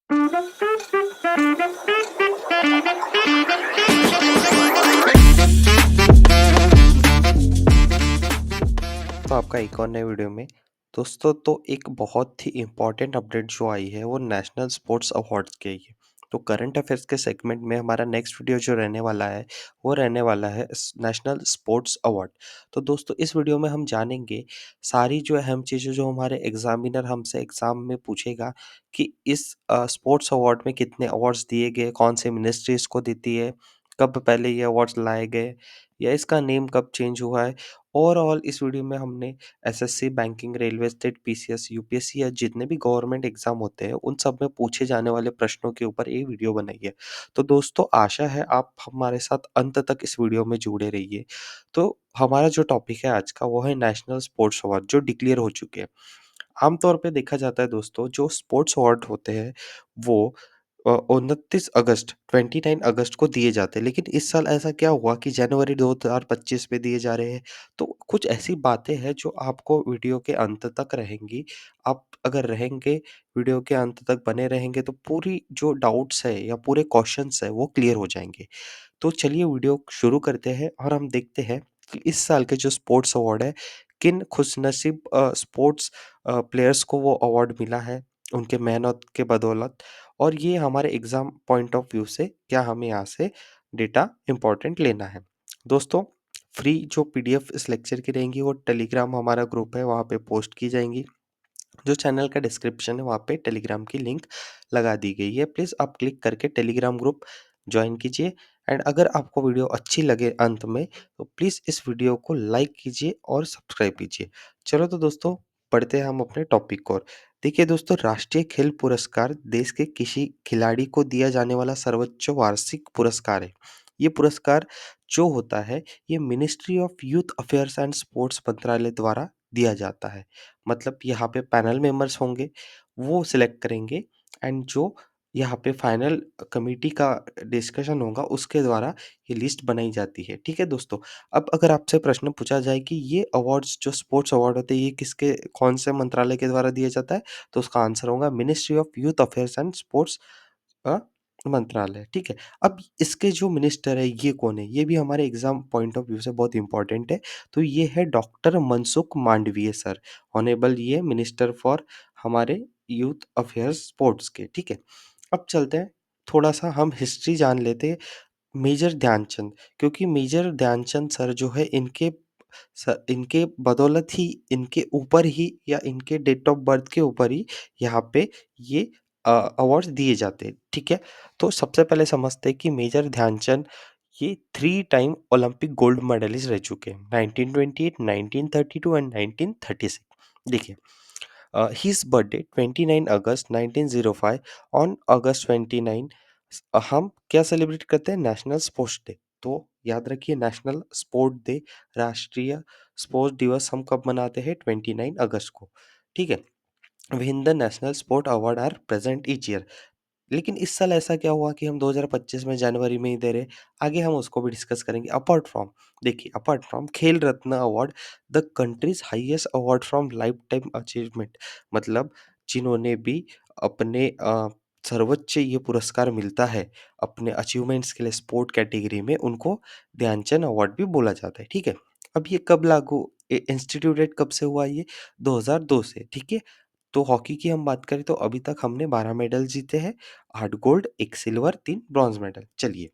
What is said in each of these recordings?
तो आपका एक और नए वीडियो में दोस्तों तो एक बहुत ही इम्पोर्टेंट अपडेट जो आई है वो नेशनल स्पोर्ट्स अवार्ड्स की है। तो करंट अफेयर्स के सेगमेंट में हमारा नेक्स्ट वीडियो जो रहने वाला है वो रहने वाला है नेशनल स्पोर्ट्स अवार्ड। तो दोस्तों इस वीडियो में हम जानेंगे सारी जो अहम चीज़ें जो हमारे एग्जामिनर हमसे एग्जाम में पूछेगा कि इस स्पोर्ट्स अवार्ड में कितने अवार्ड्स दिए गए, कौन से मिनिस्ट्री इसको देती है, कब पहले ये अवार्ड्स लाए गए या इसका नेम कब चेंज हुआ है। ओवरऑल इस वीडियो में हमने SSC, banking, railway, state, PCS, UPSC या जितने भी गवर्नमेंट एग्जाम होते हैं, उन सब में पूछे जाने वाले प्रश्नों के ऊपर एक वीडियो बनाई है। तो दोस्तों आशा है आप हमारे साथ अंत तक इस वीडियो में जुड़े रहिए। तो हमारा जो टॉपिक है आज का वो है नेशनल स्पोर्ट्स अवार्ड जो डिक्लेयर हो चुके हैं। आमतौर पे देखा जाता है दोस्तों जो स्पोर्ट्स अवार्ड होते हैं वो 29 अगस्त 29 अगस्त को दिए जाते हैं, लेकिन इस साल ऐसा क्या हुआ कि जनवरी 2025 में दिए जा रहे हैं। तो कुछ ऐसी बातें हैं जो आपको वीडियो के अंत तक रहेंगी। आप अगर रहेंगे, वीडियो के अंत तक बने रहेंगे तो पूरी जो डाउट्स है या पूरे क्वेश्चंस है वो क्लियर हो जाएंगे। तो चलिए वीडियो शुरू करते हैं और हम देखते हैं कि इस साल के जो स्पोर्ट्स अवार्ड है किन खुशनसीब स्पोर्ट्स प्लेयर्स को वो अवार्ड मिला है उनके मेहनत के बदौलत। और ये हमारे एग्जाम पॉइंट ऑफ व्यू से क्या हमें यहाँ से डेटा इंपॉर्टेंट लेना है। दोस्तों फ्री जो पीडीएफ इस लेक्चर की रहेंगी वो टेलीग्राम हमारा ग्रुप है वहाँ पे पोस्ट की जाएंगी। जो चैनल का डिस्क्रिप्शन है वहाँ पे टेलीग्राम की लिंक लगा दी गई है। प्लीज़ आप क्लिक करके टेलीग्राम ग्रुप जॉइन कीजिए। एंड अगर आपको वीडियो अच्छी लगे अंत में तो प्लीज़ इस वीडियो को लाइक कीजिए और सब्सक्राइब कीजिए। चलो तो दोस्तों बढ़ते हैं हम अपने टॉपिक को और। देखिए दोस्तों राष्ट्रीय खेल पुरस्कार देश के किसी खिलाड़ी को दिया जाने वाला सर्वोच्च वार्षिक पुरस्कार है। ये पुरस्कार जो होता है ये ministry of youth affairs and sports मंत्रालय द्वारा दिया जाता है। मतलब यहाँ पे पैनल मेंबर्स होंगे, वो सिलेक्ट करेंगे एंड जो यहाँ पे फाइनल कमिटी का डिस्कशन होगा उसके द्वारा ये लिस्ट बनाई जाती है। ठीक है दोस्तों? अब अगर आपसे प्रश्न पूछा जाए कि ये अवार्ड्स जो स्पोर्ट्स अवार्ड होते हैं ये किसके कौन से मंत्रालय के द्वारा दिया जाता है? तो उसका आंसर होगा ministry of youth affairs and sports uh, मंत्रालय, ठीक है। अब इसके जो मिनिस्टर है ये कौन है? ये भी हमारे एग्ज़ाम पॉइंट ऑफ व्यू से बहुत इम्पोर्टेंट है। तो ये है doctor Mansukh Mandaviya sir, honourable ये मिनिस्टर फॉर हमारे यूथ अफेयर्स स्पोर्ट्स के, ठीक है। अब चलते हैं, थोड़ा-सा हम हिस्ट्री जान लेते हैं मेजर ध्यानचंद, क्योंकि मेजर ध्यानचंद सर जो है इनके बदौलत ही, इनके ऊपर ही या इनके डेट ऑफ बर्थ के ऊपर ही यहाँ पे ये अवार्ड्स दिए जाते हैं, ठीक है? तो सबसे पहले समझते हैं कि मेजर ध्यानचंद ये 3 टाइम ओलंपिक गोल्ड मेडलिस्ट रह चुके हैं, 1928, 1932 एंड 1936। देखिए his birthday 29 August 1905 on August 29 हम क्या सेलिब्रेट करते हैं? National sports day. तो याद रखिए नेशनल स्पोर्ट डे, राष्ट्रीय स्पोर्ट्स दिवस हम कब मनाते हैं? 29 अगस्त को, ठीक है। When the national sport award are present each year. लेकिन इस साल ऐसा क्या हुआ कि हम 2025 में जनवरी में ही दे रहे। आगे हम उसको भी डिस्कस करेंगे। अपार्ट फ्रॉम, देखिए apart from Khel Ratna award, the country's highest award from lifetime achievement, मतलब जिन्होंने भी अपने सर्वोच्च ये पुरस्कार मिलता है अपने अचीवमेंट्स के लिए स्पोर्ट कैटेगरी में, उनको ध्यानचंद अवार्ड भी बोला जाता है, ठीक है। अब ये कब लागू इंस्टीट्यूटेड कब से हुआ? ये 2002 से, ठीक है। तो हॉकी की हम बात करें तो अभी तक हमने 12 मेडल जीते हैं, 8 गोल्ड, 1 सिल्वर, 3 ब्रॉन्ज मेडल। चलिए,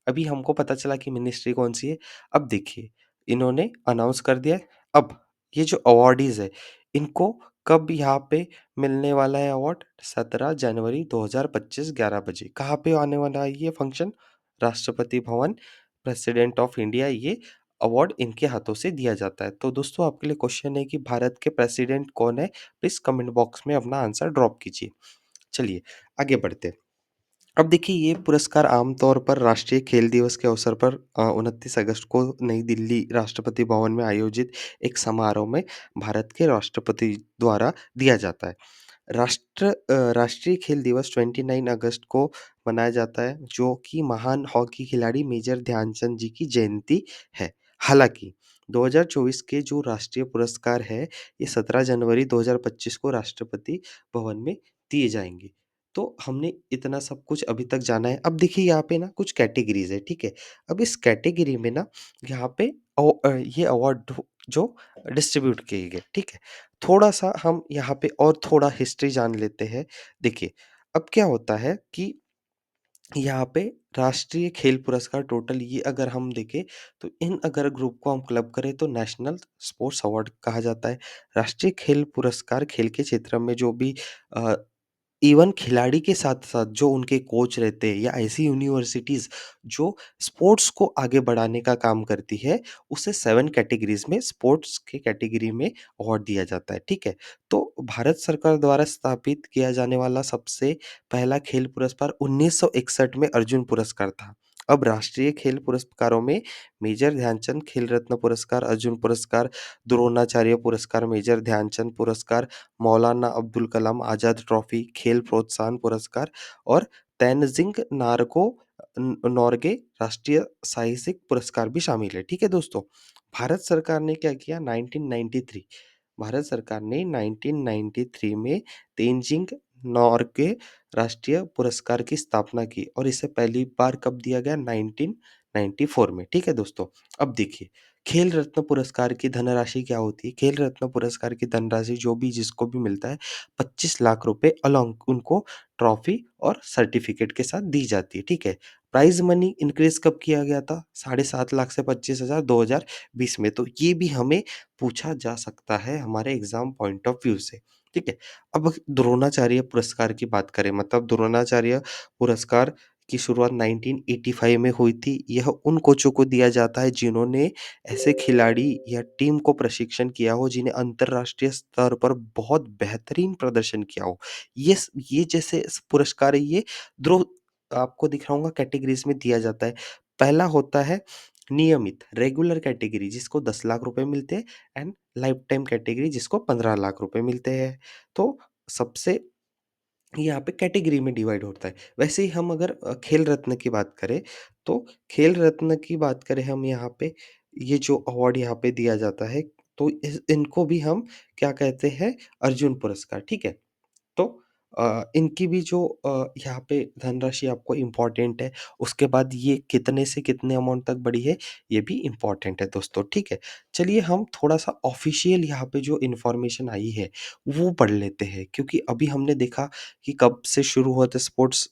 अभी हमको पता चला कि मिनिस्ट्री कौन-सी है। अब देखिए, इन्होंने अनाउंस कर दिया है। अब ये जो अवॉर्डीज़ है, इनको कब यहाँ पे मिलने वाला है अवार्ड? 17 जनवरी 2025 11 बजे। कहाँ पे आने वाला है ये function? Rashtrapati Bhavan, president of India, ये अवार्ड इनके हाथों से दिया जाता है। तो दोस्तों आपके लिए क्वेश्चन है कि भारत के प्रेसिडेंट कौन है? प्लीज़ कमेंट बॉक्स में अपना आंसर ड्रॉप कीजिए। चलिए, आगे बढ़ते हैं। अब देखिए ये पुरस्कार आमतौर पर राष्ट्रीय खेल दिवस के अवसर पर 29 अगस्त को नई दिल्ली राष्ट्रपति भवन में आयोजित एक समारोह में भारत के राष्ट्रपति द्वारा दिया जाता है। राष्ट्रीय खेल दिवस 29 अगस्त को मनाया जाता है जो कि महान हॉकी खिलाड़ी मेजर ध्यानचंद जी की जयंती है। हालाँकि 2024 के जो राष्ट्रीय पुरस्कार है ये 17 जनवरी 2025 को राष्ट्रपति भवन में दिए जाएँगे। तो हमने इतना सब कुछ अभी तक जाना है। अब देखिए यहाँ पे ना कुछ कैटेगरीज़ है, ठीक है? अब इस कैटेगरी में ना यहाँ पे ये अवार्ड जो डिस्ट्रीब्यूट किए गए, ठीक है? थोड़ा-सा हम यहाँ पे और थोड़ा हिस्ट्री जान लेते हैं। देखिए, अब क्या होता है कि यहाँ पे राष्ट्रीय खेल पुरस्कार टोटल ये अगर हम देखें, तो इन अगर ग्रुप को हम क्लब करें तो नेशनल स्पोर्ट्स अवार्ड कहा जाता है। राष्ट्रीय खेल पुरस्कार खेल के क्षेत्र में जो भी अ, इवन खिलाड़ी के साथ-साथ जो उनके कोच रहते हैं या ऐसी यूनिवर्सिटीज़ जो स्पोर्ट्स को आगे बढ़ाने का काम करती है, उसे 7 कैटेगरीज़ में स्पोर्ट्स की कैटेगरी में अवार्ड दिया जाता है, ठीक है? तो भारत सरकार द्वारा स्थापित किया जाने वाला सबसे पहला खेल पुरस्कार 1961 में अर्जुन पुरस्कार था। अब राष्ट्रीय खेल पुरस्कारों में मेजर ध्यानचंद खेल रत्न पुरस्कार, अर्जुन पुरस्कार, द्रोणाचार्य पुरस्कार, मेजर ध्यानचंद पुरस्कार, मौलाना अब्दुल कलाम आज़ाद ट्रॉफी, खेल प्रोत्साहन पुरस्कार और तेनजिंग नोर्गे राष्ट्रीय साहसिक पुरस्कार भी शामिल है। ठीक है दोस्तों? भारत सरकार ने क्या किया 1993 भारत सरकार ने 1993 में तेनजिंग नोर्गे राष्ट्रीय पुरस्कार की स्थापना की और इसे पहली बार कब दिया गया 1994 में। ठीक है दोस्तों? अब देखिए खेल रत्न पुरस्कार की धनराशि क्या होती है? खेल रत्न पुरस्कार की धनराशि जो भी जिसको भी मिलता है 25 लाख रुपए अलोंग उनको ट्रॉफी और सर्टिफिकेट के साथ दी जाती है, ठीक है? प्राइज़ मनी इंक्रीज़ कब किया गया था? 7.5 लाख से 25,000 2020 में, तो ये भी हमें पूछा जा सकता है हमारे एग्ज़ाम पॉइंट ऑफ व्यू से, ठीक है? अब द्रोणाचार्य पुरस्कार की बात करें मतलब द्रोणाचार्य पुरस्कार की शुरुआत 1985 में हुई थी। यह उन कोचों को दिया जाता है जिन्होंने ऐसे खिलाड़ी या टीम को प्रशिक्षण किया हो जिन्हें अंतर्राष्ट्रीय स्तर पर बहुत बेहतरीन प्रदर्शन किया हो। ये जैसे पुरस्कार है ये द्रो आपको दिखाऊँगा कैटेगरीज़ में दिया जाता है। पहला होता है नियमित रेगुलर कैटेगरी जिसको 10 लाख रुपए मिलते हैं एंड लाइफ टाइम कैटेगरी जिसको 15 लाख रुपए मिलते हैं। तो सबसे यहाँ पे कैटेगरी में डिवाइड होता है। वैसे ही हम अगर खेल रत्न की बात करें, तो खेल रत्न की बात करें हम यहाँ पे, ये जो अवार्ड यहाँ पे दिया जाता है, तो इस इनको भी हम क्या कहते हैं अर्जुन पुरस्कार, ठीक है? तो इनकी भी जो यहाँ पे धनराशि आपको इम्पोर्टेंट है, उसके बाद ये कितने से कितने अमाउंट तक बढ़ी है, ये भी इम्पोर्टेंट है दोस्तों, ठीक है? चलिए हम थोड़ा-सा ऑफ़िशियल यहाँ पे जो इन्फॉर्मेशन आई है, वो पढ़ लेते हैं क्योंकि अभी हमने देखा कि कब से शुरू हुआ था स्पोर्ट्स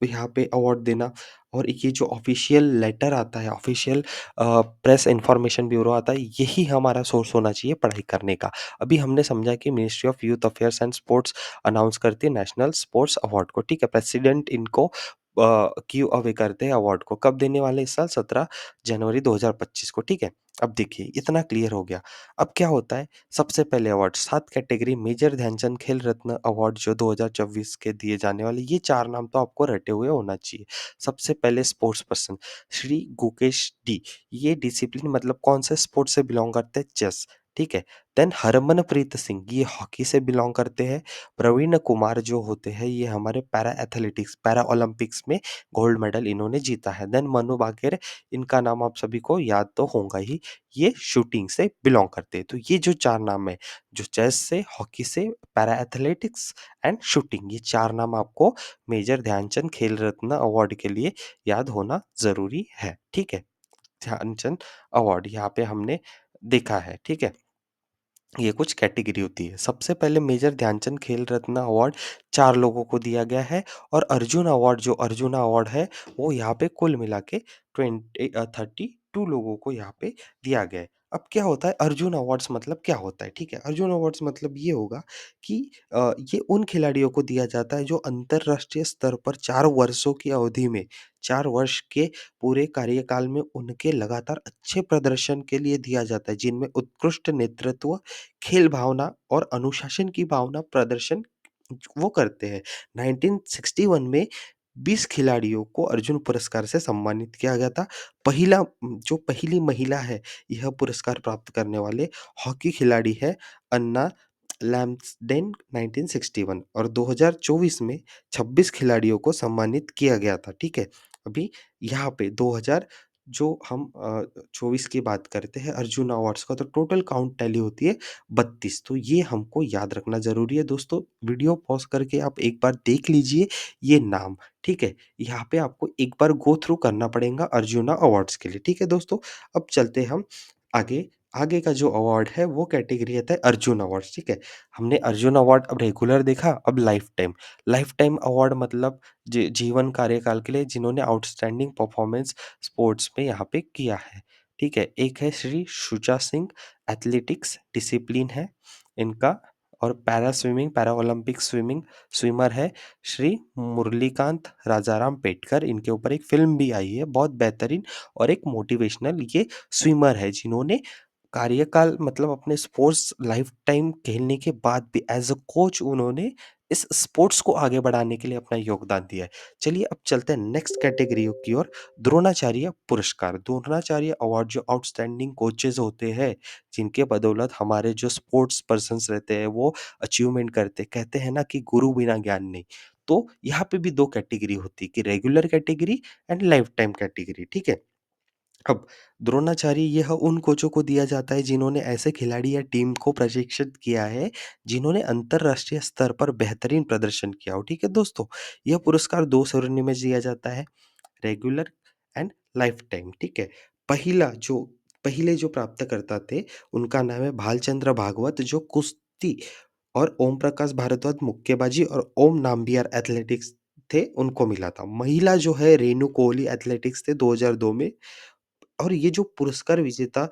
यहाँ पे अवार्ड देना और ये जो ऑफ़िशियल लेटर आता है, ऑफ़िशियल प्रेस इन्फॉर्मेशन ब्यूरो आता है, यही हमारा सोर्स होना चाहिए पढ़ाई करने का। अभी हमने समझा कि ministry of youth affairs and sports announce करती है नेशनल स्पोर्ट्स अवार्ड को, ठीक है? प्रेसिडेंट इनको गिव अवे करते हैं अवार्ड को। कब देने वाले हैं इस साल? 17 जनवरी 2025 को, ठीक है? अब देखिए इतना क्लियर हो गया। अब क्या होता है, सबसे पहले अवार्ड 7 कैटेगरी मेजर ध्यानचंद खेल रत्न अवार्ड जो 2024 के दिए जाने वाले, ये 4 नाम तो आपको रटे हुए होना चाहिए। सबसे पहले sports person Shri Gukesh D, ये डिसिप्लिन मतलब कौन से स्पोर्ट्स से बिलॉन्ग करते हैं? चेस, ठीक है? देन हरमनप्रीत सिंह ये हॉकी से बिलॉन्ग करते हैं। प्रवीण कुमार जो होते हैं ये हमारे पैरा एथलेटिक्स पैरा ओलंपिक्स में गोल्ड मेडल इन्होंने जीता है। देन मनु बाकेर इनका नाम आप सभी को याद तो होगा ही, ये शूटिंग से बिलॉन्ग करते हैं। तो ये जो 4 नाम है, जो चेस से, हॉकी से, पैरा एथलेटिक्स एंड शूटिंग, ये 4 नाम आपको मेजर ध्यानचंद खेल रत्न अवार्ड के लिए याद होना ज़रूरी है। ठीक है? ध्यानचंद अवार्ड यहाँ पे हमने देखा है। ठीक है? ये कुछ कैटेगरी होती है। सबसे पहले मेजर ध्यानचंद खेल रत्न अवार्ड 4 लोगों को दिया गया है और अर्जुन अवार्ड जो अर्जुना अवार्ड है, वो यहाँ पे कुल मिला के 32 लोगों को यहाँ पे दिया गया है। अब क्या होता है अर्जुन अवार्ड्स मतलब क्या होता है, ठीक है? अर्जुन अवार्ड्स मतलब ये होगा कि ये उन खिलाड़ियों को दिया जाता है जो अंतर्राष्ट्रीय स्तर पर 4 वर्षों की अवधि में 4 वर्ष के पूरे कार्यकाल में उनके लगातार अच्छे प्रदर्शन के लिए दिया जाता है, जिनमें उत्कृष्ट नेतृत्व खेल भावना और अनुशासन की भावना प्रदर्शन वो करते हैं। 1961 में 20 खिलाड़ियों को अर्जुन पुरस्कार से सम्मानित किया गया था। जो पहली महिला है यह पुरस्कार प्राप्त करने वाले हॉकी खिलाड़ी है अन्ना लैम्सडेन 1961 और 2024 में 26 खिलाड़ियों को सम्मानित किया गया था, ठीक है? अभी यहाँ पे जो हम 24 की बात करते हैं अर्जुन अवार्ड्स का, तो टोटल काउंट टैली होती है 32। तो ये हमको याद रखना ज़रूरी है दोस्तों। वीडियो पॉज़ करके आप एक बार देख लीजिए ये नाम, ठीक है? यहाँ पे आपको एक बार गो थ्रू करना पड़ेगा अर्जुना अवार्ड्स के लिए, ठीक है दोस्तों? अब चलते हम आगे। आगे का जो अवार्ड है वो कैटेगरी आता है अर्जुन अवार्ड्स, ठीक है? हमने अर्जुन अवार्ड अब रेगुलर देखा, अब life time. Life time award मतलब जीवन कार्यकाल के लिए जिन्होंने आउटस्टैंडिंग परफॉर्मेंस स्पोर्ट्स में यहाँ पे किया है, ठीक है? एक है श्री शुचा सिंह, एथलेटिक्स डिसिप्लिन है इनका। और para swimming, para Olympic swimming swimmer है श्री मुरलीकांत राजाराम पेटकर। इनके ऊपर एक फ़िल्म भी आई है बहुत बेहतरीन, और एक मोटिवेशनल ये स्विमर है जिन्होंने कार्यकाल मतलब अपने स्पोर्ट्स लाइफ टाइम खेलने के बाद भी एज़ अ कोच उन्होंने इस स्पोर्ट्स को आगे बढ़ाने के लिए अपना योगदान दिया है। चलिए अब चलते हैं नेक्स्ट कैटेगरी की ओर, द्रोणाचार्य पुरस्कार। द्रोणाचार्य अवार्ड जो आउटस्टैंडिंग कोचेस होते हैं, जिनके बदौलत हमारे जो स्पोर्ट्स पर्सन्स रहते हैं वो अचीवमेंट करते, कहते हैं ना कि गुरु बिना ज्ञान नहीं। तो यहाँ पे भी 2 कैटेगरी होती है कि regular category and life time category, ठीक है? अब द्रोणाचार्य यह उन कोचों को दिया जाता है जिन्होंने ऐसे खिलाड़ी या टीम को प्रशिक्षित किया है, जिन्होंने अंतरराष्ट्रीय स्तर पर बेहतरीन प्रदर्शन किया हो, ठीक है दोस्तों? यह पुरस्कार 2 श्रेणी में दिया जाता है, रेगुलर एंड लाइफ टाइम, ठीक है? पहिला जो पहले जो प्राप्तकर्ता थे, उनका नाम है भालचंद्र भागवत जो कुश्ती, और ओम प्रकाश भारद्वाज मुक्केबाजी और ओम नाम्बियार एथलेटिक्स थे, उनको मिला था। महिला जो है रेणु कोहली एथलेटिक्स थे 2002 में। और ये जो पुरस्कार विजेता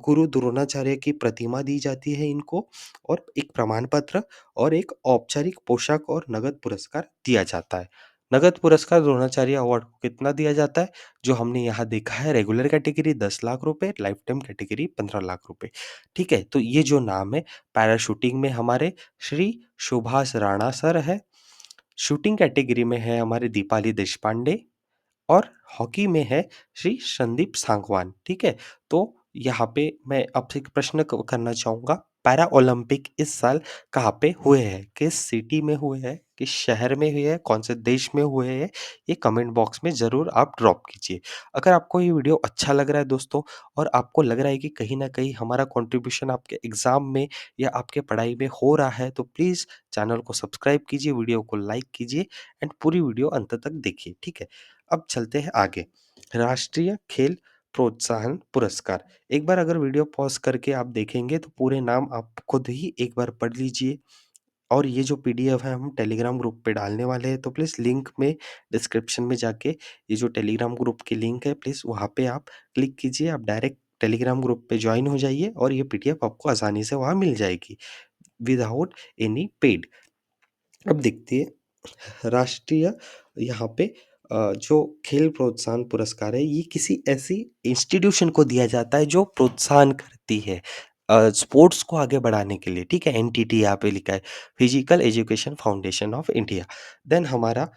गुरु द्रोणाचार्य की प्रतिमा दी जाती है इनको, और एक प्रमाण पत्र और एक औपचारिक पोशाक और नगद पुरस्कार दिया जाता है। नगद पुरस्कार द्रोणाचार्य अवार्ड को कितना दिया जाता है? जो हमने यहाँ देखा है, रेगुलर कैटेगरी 10 लाख रुपए, लाइफ टाइम कैटेगरी 15 लाख रुपए। ठीक है? तो ये जो नाम है, पैराशूटिंग में हमारे श्री सुभाष राणा सर है, शूटिंग कैटेगरी में है हमारे दीपाली देशपांडे, और हॉकी में है श्री संदीप सांगवान, ठीक है? तो यहाँ पे मैं आपसे एक प्रश्न करना चाहूँगा, पैरा ओलंपिक इस साल कहाँ पे हुए हैं? किस सिटी में हुए हैं? किस शहर में हुए हैं? कौन से देश में हुए हैं? ये कमेंट बॉक्स में ज़रूर आप ड्रॉप कीजिए। अगर आपको ये वीडियो अच्छा लग रहा है दोस्तों, और आपको लग रहा है कि कहीं न कहीं हमारा कंट्रीब्यूशन आपके एग्ज़ाम में या आपके पढ़ाई में हो रहा है, तो प्लीज़ चैनल को सब्सक्राइब कीजिए, वीडियो को लाइक कीजिए एंड पूरी वीडियो अंत तक देखिए, ठीक है? अब चलते हैं आगे। राष्ट्रीय खेल प्रोत्साहन पुरस्कार। एक बार अगर वीडियो पॉज़ करके आप देखेंगे तो पूरे नाम आप खुद ही एक बार पढ़ लीजिए। और ये जो पीडीएफ है हम टेलीग्राम ग्रुप पे डालने वाले हैं, तो प्लीज़ लिंक में डिस्क्रिप्शन में जाके ये जो टेलीग्राम ग्रुप की लिंक है, प्लीज़ वहाँ पे आप क्लिक कीजिए। आप डायरेक्ट टेलीग्राम ग्रुप पे जॉइन हो जाइए और ये पीडीएफ आपको आसानी से वहाँ मिल जाएगी विदाउट एनी पेड। अब देखते हैं राष्ट्रीय यहाँ पे जो खेल प्रोत्साहन पुरस्कार है, ये किसी ऐसी इंस्टीट्यूशन को दिया जाता है जो प्रोत्साहन करती है स्पोर्ट्स को आगे बढ़ाने के लिए, ठीक है? एनटीटी यहाँ पे लिखा है, physical education foundation of India. Then हमारा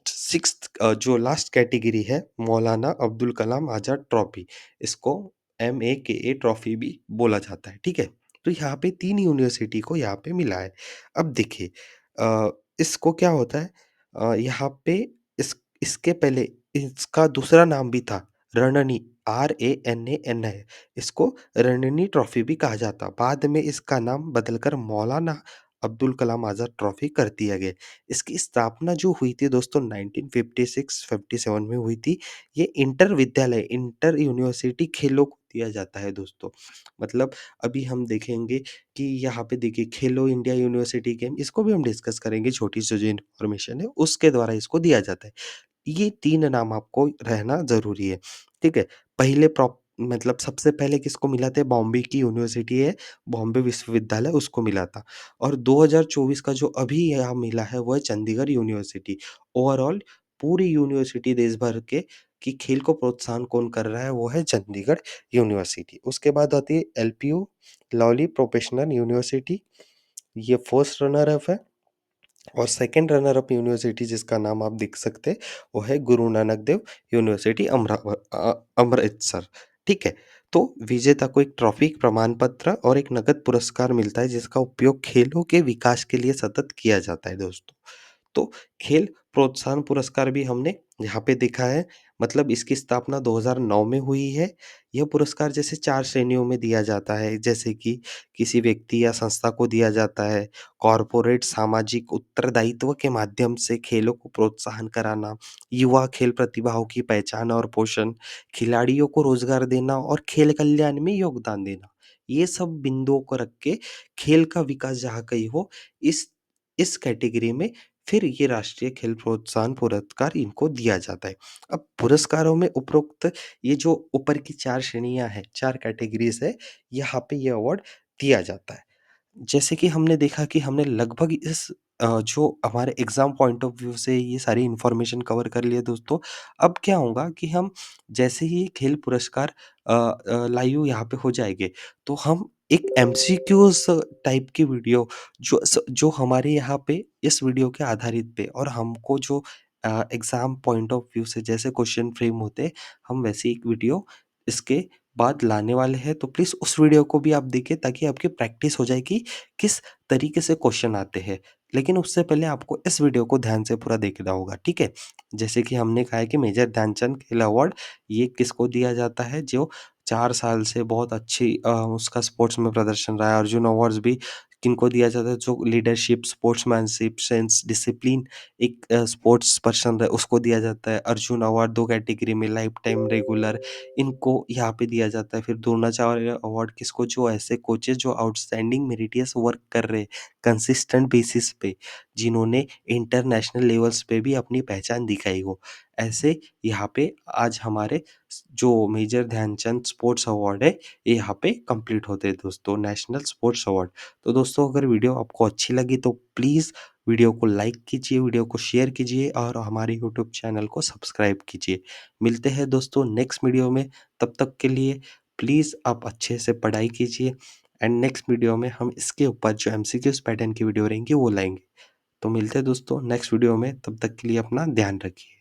सिक्स्थ जो लास्ट कैटेगरी है, मौलाना अब्दुल कलाम आज़ाद ट्रॉफी, इसको MAKA ट्रॉफी भी बोला जाता है, ठीक है? तो यहाँ पे 3 यूनिवर्सिटी को यहाँ पे मिला है। अब देखिए इसको क्या होता है, यहाँ पे इसके पहले इसका दूसरा नाम भी था, रणनी, RANAN है। इसको रणनी ट्रॉफी भी कहा जाता। बाद में इसका नाम बदलकर मौलाना अब्दुल कलाम आज़ाद ट्रॉफी कर दिया गया। इसकी स्थापना जो हुई थी दोस्तों 1956-57 में हुई थी। ये इंटर विद्यालय, इंटर यूनिवर्सिटी खेलों को दिया जाता है दोस्तों। मतलब अभी हम देखेंगे कि यहाँ पे देखिए खेलो इंडिया यूनिवर्सिटी गेम, इसको भी हम डिस्कस करेंगे, छोटी-सी जो इन्फॉर्मेशन है उसके द्वारा इसको दिया जाता है। ये 3 नाम आपको रहना ज़रूरी है, ठीक है? पहले मतलब सबसे पहले किसको मिला था? बॉम्बे की यूनिवर्सिटी है, बॉम्बे विश्वविद्यालय उसको मिला था। और 2024 का जो अभी यहाँ मिला है वो है चंडीगढ़ यूनिवर्सिटी। ओवरऑल पूरी यूनिवर्सिटी देश भर के कि खेल को प्रोत्साहन कौन कर रहा है वो है चंडीगढ़ यूनिवर्सिटी। उसके बाद आती है LPU, लवली प्रोफेशनल यूनिवर्सिटी, ये फर्स्ट रनर अप है। और सेकंड रनर अप यूनिवर्सिटी जिसका नाम आप देख सकते हैं, वो है गुरु नानक देव यूनिवर्सिटी अमृतसर, ठीक है? तो विजेता को एक ट्रॉफी, एक प्रमाण पत्र और एक नकद पुरस्कार मिलता है जिसका उपयोग खेलों के विकास के लिए सतत किया जाता है दोस्तों। तो खेल प्रोत्साहन पुरस्कार भी हमने यहाँ पे देखा है, मतलब इसकी स्थापना 2009 में हुई है। यह पुरस्कार जैसे 4 श्रेणियों में दिया जाता है, जैसे कि किसी व्यक्ति या संस्था को दिया जाता है, कॉर्पोरेट सामाजिक उत्तरदायित्व के माध्यम से खेलों को प्रोत्साहन कराना, युवा खेल प्रतिभाओं की पहचान और पोषण, खिलाड़ियों को रोजगार देना और खेल कल्याण में योगदान देना। ये सब बिंदुओं को रख के खेल का विकास जहाँ कहीं हो, इस इस कैटेगरी में फिर ये राष्ट्रीय खेल प्रोत्साहन पुरस्कार इनको दिया जाता है। अब पुरस्कारों में उपरोक्त ये जो ऊपर की 4 श्रेणियाँ हैं, 4 कैटेगरीज़ है, यहाँ पे ये अवार्ड दिया जाता है। जैसे कि हमने देखा कि हमने लगभग इस जो हमारे एग्ज़ाम पॉइंट ऑफ व्यू से ये सारी इन्फॉर्मेशन कवर कर लिए दोस्तों। अब क्या होगा कि हम जैसे ही खेल पुरस्कार लाइव यहाँ पे हो जाएँगे, तो हम एक एमसीक्यूज़ टाइप की वीडियो जो हमारे यहाँ पे इस वीडियो के आधारित पे और हमको जो एग्ज़ाम पॉइंट ऑफ व्यू से जैसे क्वेश्चन फ्रेम होते, हम वैसे एक वीडियो इसके बाद लाने वाले हैं, तो प्लीज़ उस वीडियो को भी आप देखिए ताकि आपकी प्रैक्टिस हो जाए कि किस तरीके से क्वेश्चन आते हैं। लेकिन उससे पहले आपको इस वीडियो को ध्यान से पूरा देखना होगा, ठीक है? जैसे कि हमने कहा है कि मेजर ध्यानचंद खेल अवार्ड ये किसको दिया जाता है? जो 4 साल से बहुत अच्छी उसका स्पोर्ट्स में प्रदर्शन रहा है। अर्जुन अवार्ड्स भी किनको दिया जाता है? जो लीडरशिप, स्पोर्ट्समैनशिप, सेंस, डिसिप्लिन एक स्पोर्ट्स पर्सन है उसको दिया जाता है। अर्जुन अवार्ड 2 कैटेगरी में लाइफ टाइम रेगुलर इनको यहाँ पे दिया जाता है। फिर द्रोणाचार्य अवार्ड किसको? जो ऐसे कोचेज़ जो आउटस्टैंडिंग मेरिटियस वर्क कर रहे हैं, कंसिस्टेंट बेसिस पे, जिन्होंने इंटरनेशनल लेवल्स पे भी अपनी पहचान दिखाई हो। ऐसे यहाँ पे आज हमारे जो मेजर ध्यानचंद स्पोर्ट्स अवार्ड है, ये यहाँ पे कंप्लीट होते हैं दोस्तों, नेशनल स्पोर्ट्स अवार्ड। तो दोस्तों अगर वीडियो आपको अच्छी लगी तो प्लीज़ वीडियो को लाइक कीजिए, वीडियो को शेयर कीजिए और हमारे यूट्यूब चैनल को सब्सक्राइब कीजिए। मिलते हैं दोस्तों नेक्स्ट वीडियो में, तब तक के लिए प्लीज़ आप अच्छे से पढ़ाई कीजिए एंड नेक्स्ट वीडियो में हम इसके ऊपर जो एमसीक्यूज़ पैटर्न की वीडियो रहेंगी वो लाएँगे। तो मिलते हैं दोस्तों नेक्स्ट वीडियो में, तब तक के लिए अपना ध्यान रखिए।